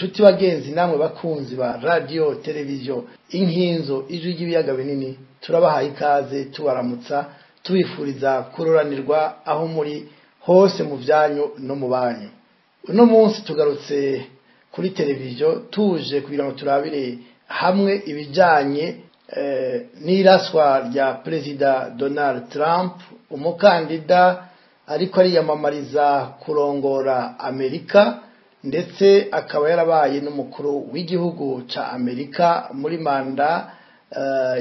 inshuti bagenzi namwe bakunzi ba radio televiziyo Inkinzo ijwi ry'ibiyaga binini, turabahaye ikaze tubaramutsa tubifuriza kuroranirwa aho muri hose mu byanyu no mu banyu. Uno munsi tugarutse kuri televiziyo tuje kugira ngo turabire hamwe ibijanye n'iraswa rya Perezida Donald Trump, umukandida ariko ariyamamariza kurongora Amerika, ndetse akaba yarabaye n'umukuru w'igihugu ca Amerika muri manda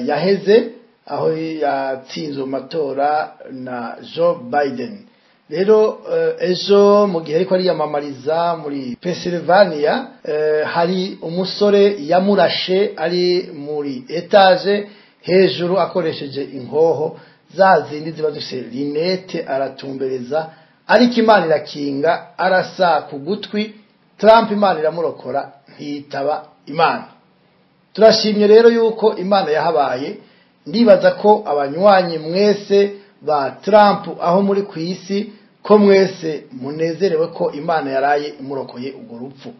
yaheze, aho yatsinze amatora na Joe Biden. Rero ejo mu gihe ariko ariyamamariza muri Pennsylvania, hari umusore yamurashe ari muri etage hejuru akoresheje inkoho za zindi ziba zifise linete, aratumbereza ariko Imana irakinga, arasa ku gutwi. Trump Imana iramurokora ntiyitaba Imana. Turashimye rero yuko Imana yahabaye. Ndibaza ko abanywanyi mwese ba Trump aho muri ku isi ko mwese munezerewe ko Imana yaraye imurokoye urwo rupfu,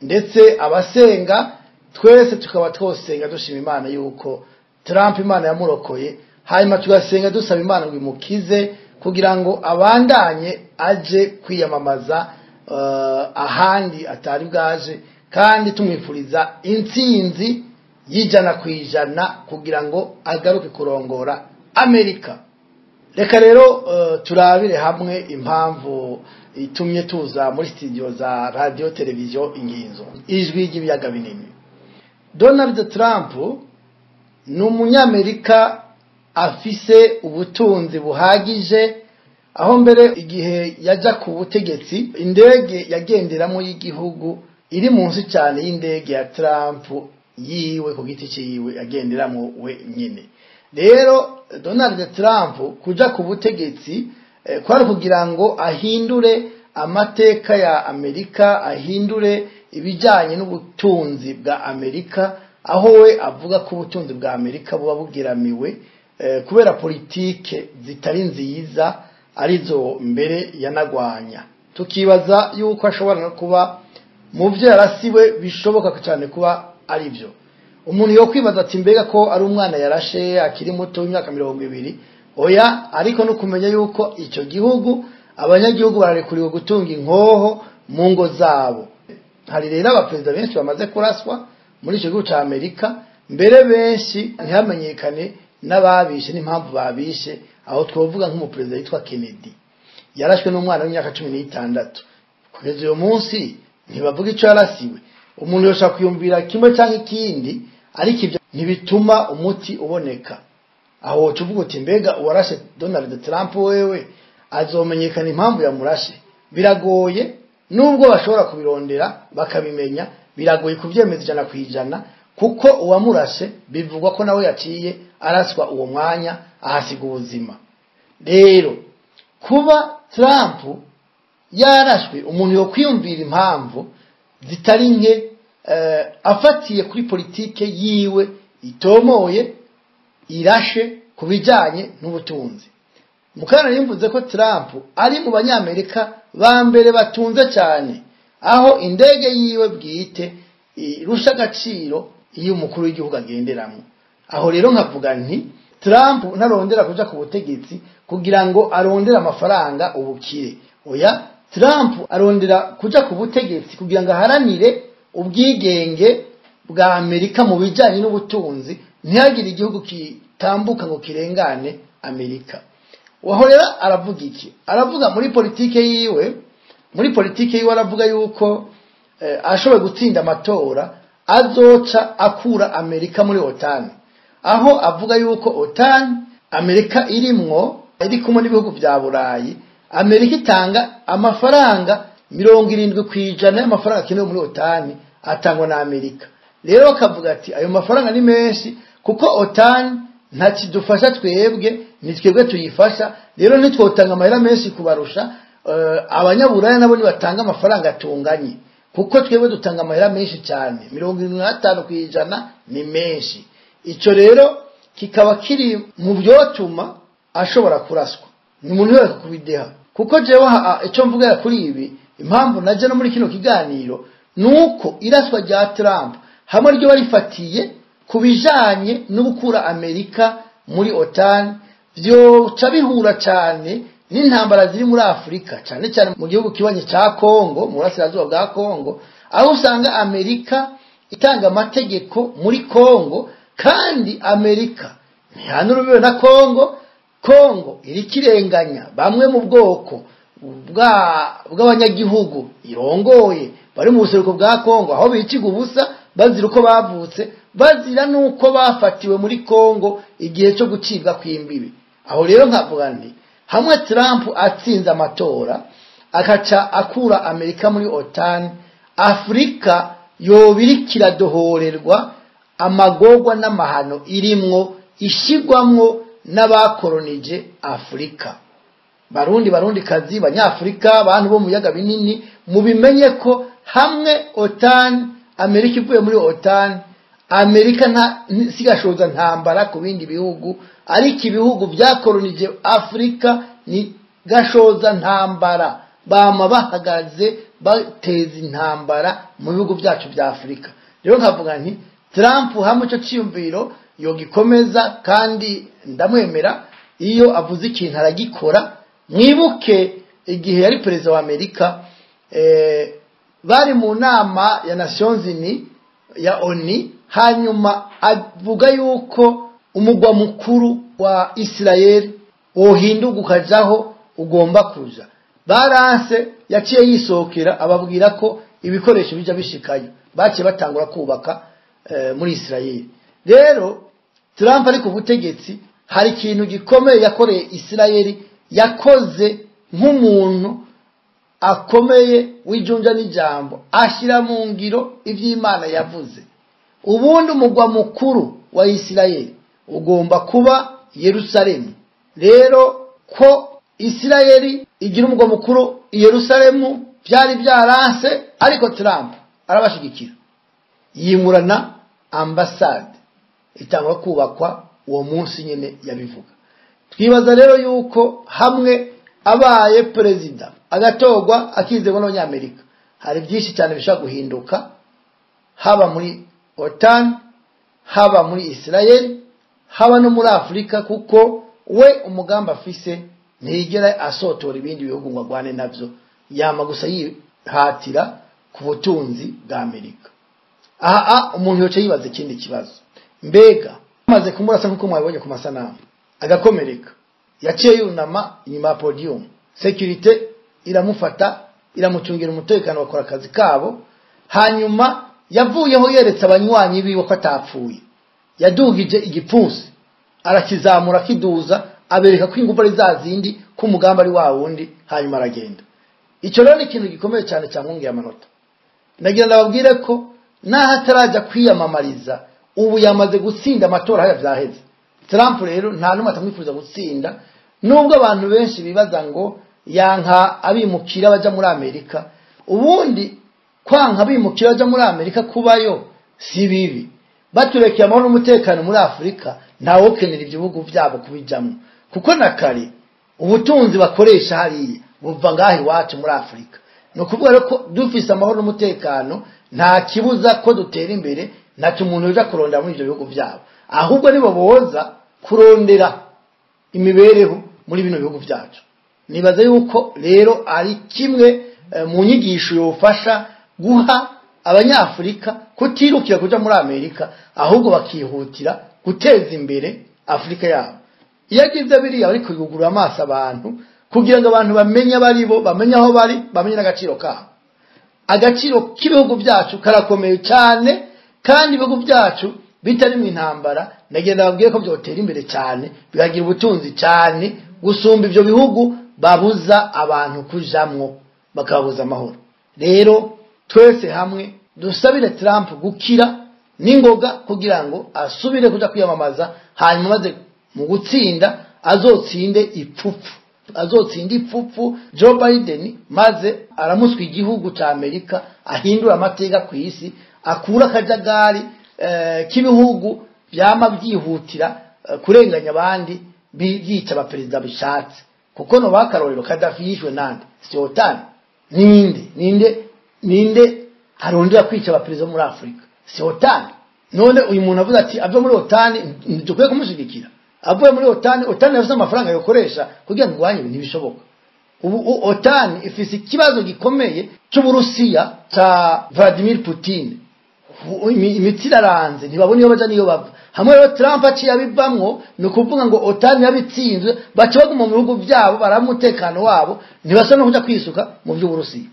ndetse abasenga twese tukaba twosenga dushima Imana yuko Trump Imana yamurokoye, hanyuma tugasenga dusaba Imana ngo imukize kugira ngo abandanye aje kwiyamamaza ahandi atari bwaje, kandi tumwifuriza intsinzi y'ijana kwijana kugira ngo agaruke kurongora Amerika. Reka rero turabire hamwe impamvu itumye tuza muri studio za radio televiziyo Inkinzo ijwi ry'ibiyaga binini. Donald Trump ni umunyamerika afise ubutunzi buhagije, aho mbere igihe yaja ku butegetsi indege yagenderamo y'igihugu iri munsi cyane y'indege ya Trump yiwe ku giti ciwe yagenderamo we nyine. Rero Donald Trump kuja ku butegetsi kwari kugira ngo ahindure amateka ya Amerika, ahindure ibijanye n'ubutunzi bwa Amerika, aho we avuga ko ubutunzi bwa Amerika buba bugiramiwe kubera politike zitari nziza arizo mbere yanagwanya. Tukibaza yuko ashobora no kuba mu byo yarasiwe bishoboka cyane kuba ari byo. Umuntu yo kwibaza ati mbega ko ari umwana yarashe akiri muto w'imyaka 20, oya, ariko no kumenya yuko icyo gihugu abanyagihugu bararekuriwe gutunga inkoho mu ngo zabo. Hari rero abaperezida benshi bamaze kuraswa muri icyo gihugu ca Amerika, mbere benshi ntihamenyekane n'ababishe n'impamvu babishe, aho twovuga nk'umuperezida yitwa Kennedy yarashwe n'umwana w'imyaka 16. Kugeza uyu munsi ntibavuga ico yarasiwe. Umuntu yoshaka kuyumvira kimwe cyangwa ikindi, ariko ibyo ntibituma umuti uboneka. Aho tuvuga uti mbega uwarashe Donald Trump wewe azomenyekana impamvu yamurashe? Biragoye, nubwo bashobora kubirondera bakabimenya, biragoye kuvyemeza 100%, kuko uwamurashe bivugwa ko nawe yaciye araswa uwo mwanya ahasiga ubuzima. Rero kuba Trump yarashwe, umuntu yo kwiyumvira impamvu zitari nke afatiye kuri politike yiwe itomoye irashe kubijanye n'ubutunzi. Mukana yimvuze ko Trump ari mu banyamerika ba mbere batunze cyane, aho indege yiwe bwite irusha agaciro iyo umukuru w'igihugu agenderamo. Aho rero nkavuga nti Trump ntarondera kuja ku butegetsi kugira ngo arondera amafaranga ubukire, oya, Trump arondera kuja ku butegetsi kugira ngo aharanire ubwigenge bwa Amerika mu bijanye n'ubutunzi, ntihagire igihugu kitambuka ngo kirengane Amerika. Waho rero aravuga iki? Aravuga muri politike yiwe, aravuga yuko ashoboye gutsinda amatora azoca akura Amerika muri OTAN, aho avuga yuko OTAN Amerika irimwo iri kumwe n'ibihugu bya Burayi, Amerika itanga amafaranga 70% y'amafaranga akenewe muri OTAN atangwa na Amerika. Rero akavuga ati ayo mafaranga ni menshi kuko OTAN ntakidufasha twebwe, ni twebwe tuyifasha, rero ntitwotanga amahera menshi kubarusha abanyaburaya nabo nibatanga amafaranga atunganye, kuko twebwe dutanga amahera menshi cyane, 75% ni menshi. Ico rero kikaba kiri mu byotuma ashobora kuraswa. Ni umuntu wese kubideha, kuko jewe ico mvuga kuri ibi impamvu naje no muri kino kiganiro nuko iraswa rya Trump hamwe ryo barifatiye kubijanye no gukura Amerika muri OTAN byoca bihura cyane n'intambara ziri muri Afrika cyane cyane mu gihugu kibanye ca Kongo mu burasirazuba bwa Kongo, aho usanga Amerika itanga amategeko muri Kongo kandi Amerika ntihanura na Kongo irikirenganya bamwe mu bwoko bw'abanyagihugu irongoye bari mu buseruko bwa Kongo, aho biciga ubusa bazira uko bavutse, bazira nuko bafatiwe muri Kongo igihe cyo gucibwa kw'imbibi. Aho rero nkavuga nti hamwe Trump atsinze amatora akaca akura Amerika muri OTAN, Afrika yobirikira dohorerwa amagorwa n'amahano irimwo ishigwamwo n'abakolonije Afrika. Barundi kazi banyafrika abantu bo mu biyaga binini mubimenye ko hamwe OTAN Amerika ivuye muri OTAN, Amerika sigashoza ntambara ku bindi bihugu, ariko ibihugu byakolonije Afrika ni gashoza ntambara, bama bahagaze bateza intambara mu bihugu byacu bya Afrika. Rero nkavuga nti Trump hamwe cyo cyumviro yogikomeza kandi ndamwemera iyo avuze ikintu aragikora. Mwibuke igihe yari perezida wa Amerika bari mu nama ya Nations Unies ya ONU, hanyuma avuga yuko umugwa mukuru wa Israel wohinduka ukajaho ugomba kuja. Baranse yaciye yisokera ababwira ko ibikoresho bija bishikayo, baciye batangura kubaka muri Israel. Rero Trump ari ku butegetsi hari ikintu gikomeye yakoreye Israel, yakoze nk'umuntu akomeye wijunja n'ijambo ashira mu ngiro ivy'Imana yavuze. Ubundi umugwa mukuru wa Israel ugomba kuba Yerusalemu. Rero ko Israel igira umugwa mukuru Yerusalemu byari byaranse, ariko Trump arabashigikira yimurana ambasade itangwa kubakwa uwo munsi nyene yabivuga. Twibaza rero yuko hamwe abaye perezida agatogwa akizego n'Abanyamerika hari byinshi cyane bishaka guhinduka, haba muri OTAN, haba muri Israel, haba no muri Afrika, kuko we umugamba afise ntigera asotora ibindi bihugu ngo agwane navyo, yama gusa yihatira ku butunzi bwa Amerika. Umuntu yoce yibaza ikindi kibazo, mbega amaze kumurasa nkuko mwabonye ku masanamu agakomereka, yaciye yunama inyuma ya podium, security iramufata iramucungira umutekano, bakora akazi kabo. Hanyuma yavuyeho yeretse abanywanyi biwe ko atapfuye, yadugije igipfunsi arakizamura kiduza, abereka ko ingufu ari zazindi ko umugamba ari wa wundi, hanyuma aragenda. Icyo rero ni ikintu gikomeye cyane cyamwongeye amanota. Nagira ndababwire ko naho ataraja kwiyamamariza ubu yamaze gutsinda amatora haya vyaheze. Trump rero nta numwe atamwifuza gutsinda, nubwo abantu benshi bibaza ngo yanka abimukira baja muri Amerika. Ubundi kwanka abimukira baja muri Amerika kubayo si bibi, baturekeye amahoro n'umutekano muri Afrika ntawo kenera ibihugu byabo kubijamwe, kuko nakare ubutunzi bakoresha hariya buva ngahe wacu muri Afrika. No kuvuga ko dufise amahoro n'umutekano nta kibuza ko dutera imbere, ntacyo umuntu uja kurondera muri ibyo bihugu byabo, ahubwo nibo boza kurondera imibereho muri bino bihugu byacu. Nibaza yuko rero ari kimwe mu nyigisho yofasha guha Abanyafrika kutirukira kuja muri Amerika, ahubwo bakihutira guteza imbere Afrika yabo. Yagize biriya ariko yugurura amaso abantu kugira ngo abantu bamenye baribo, bamenye aho bari, bamenye n'agaciro kabo. Agaciro k'ibihugu byacu karakomeye cyane, kandi ibihugu byacu bitari mu intambara nagenda babwiye ko byotera imbere cyane, bigagira ubutunzi cyane gusumba ibyo bihugu babuza abantu kujamwo bakabuza amahoro. Rero twese hamwe dusabire Trump gukira n'ingoga kugira ngo asubire kuja kwiyamamaza, hanyuma maze mu gutsinda azotsinde ipfupfu Joe Biden, maze aramuswa igihugu cya Amerika, ahindura amateka ku isi, akura akajagari k'ibihugu byama byihutira kurenganya abandi biyica abaperezida bishatse. Kuko no bakarorero Gaddafi yishwe nande si OTAN, ninde arondera kwica abaperezida muri Afrika si OTAN none uyu muntu avuze ati ave muri OTAN dukwiye kumushigikira avuye muri OTAN yafise amafaranga yokoresha kugira ngo gwanye ntibishoboka ubu OTAN ifise ikibazo gikomeye cy'Uburusiya cha Vladimir Putin imitira ranze ntibabone iyo baja niyo bava hamwe rero Trump aciye abivamwo no kuvuga ngo OTAN yabitsinzwe baca baguma mu bihugu byabo baramutekano wabo ntibasa no kuja kwisuka mu by'Uburusiya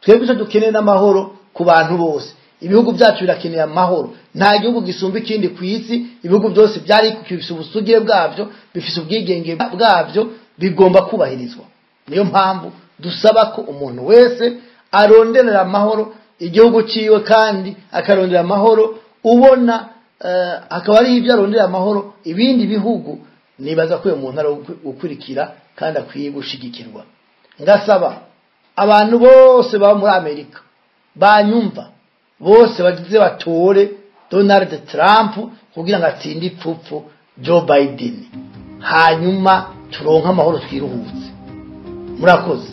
twebwe dukeneye n'amahoro ku bantu bose ibihugu byacu birakeneye amahoro nta gihugu gisumba ikindi ku isi ibihugu byose byari kufise ubusugire bwavyo bifise ubwigenge bwavyo bigomba kubahirizwa niyo mpamvu dusaba ko umuntu wese aronderera amahoro igihugu ciwe kandi akarondera amahoro ubona akaba ari ibyo arondera amahoro ibindi bihugu nibaza ko uyu muntu ari gukurikira kandi akwiye gushigikirwa ngasaba abantu bose baba muri Amerika banyumva bose bagize batore Donald Trump kugira ngo atsinde ipfupfu Joe Biden hanyuma turonka amahoro twiruhutse murakoze